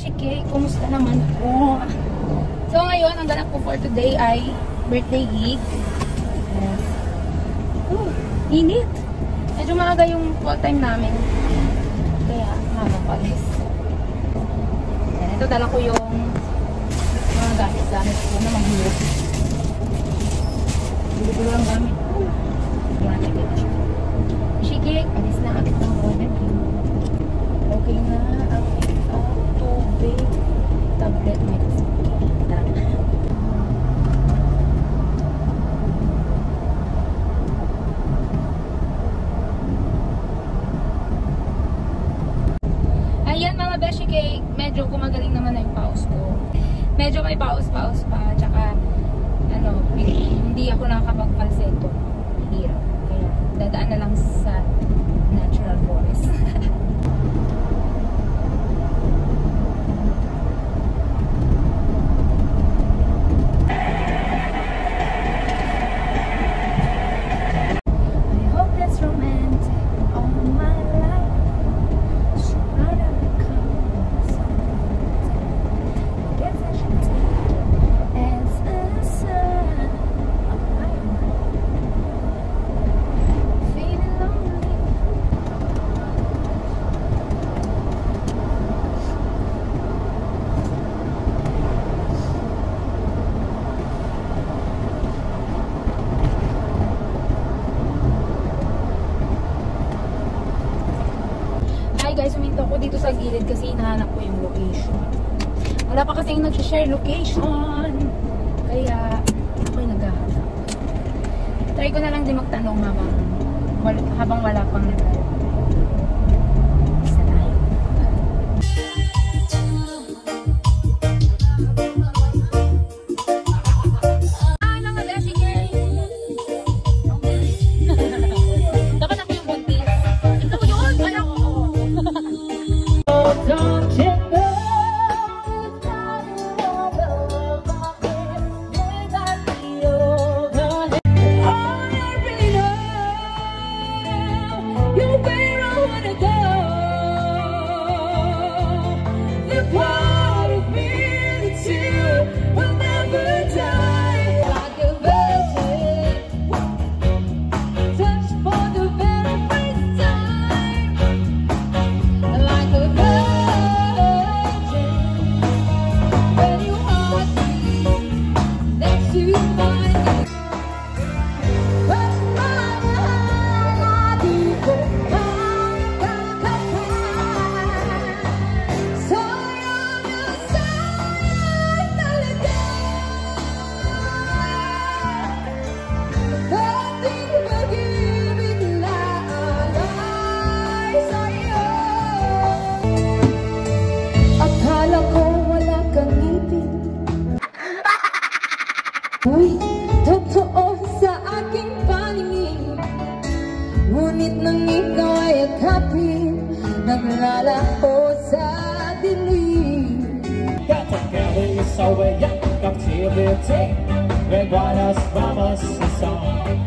Beshi Cake, kumusta naman po? So ngayon, ang ganap ko for today ay birthday gig. Yes. Init. Medyo maaga yung call time namin. Kaya, guys. Yan, ito dala ko yung mga gamit-gamit ko na maghulog. Hindi ko lang gamit ko. Yan, check it. Beshi Cake, alis na agad ng wallet. Okay na. Tubig. Tablet. Ayan mga Beshi Cake, medyo gumagaling naman na yung paus ko. Medyo may paus-paus pa, tsaka hindi ako nakakapag-falsetto. Hirap. Kaya dadaan na lang sa natural voice. Guys, huminto ko dito sa gilid kasi hinahanap ko yung location. Wala pa kasi yung nag-share location. Kaya, ako'y naghahanap. Try ko na lang din magtanong habang wala pang naghahanap. Isa tayo. Ano nga, Beshi Cake? Dapat ako yung buntis. Ito yun! Alam ko! Don't you know uy, totoo sa aking paningin. Ngunit nang ikaw ay akapin, naglalaho sa dilim. Katagaling sa wayang captivity, regalas mamas sa song.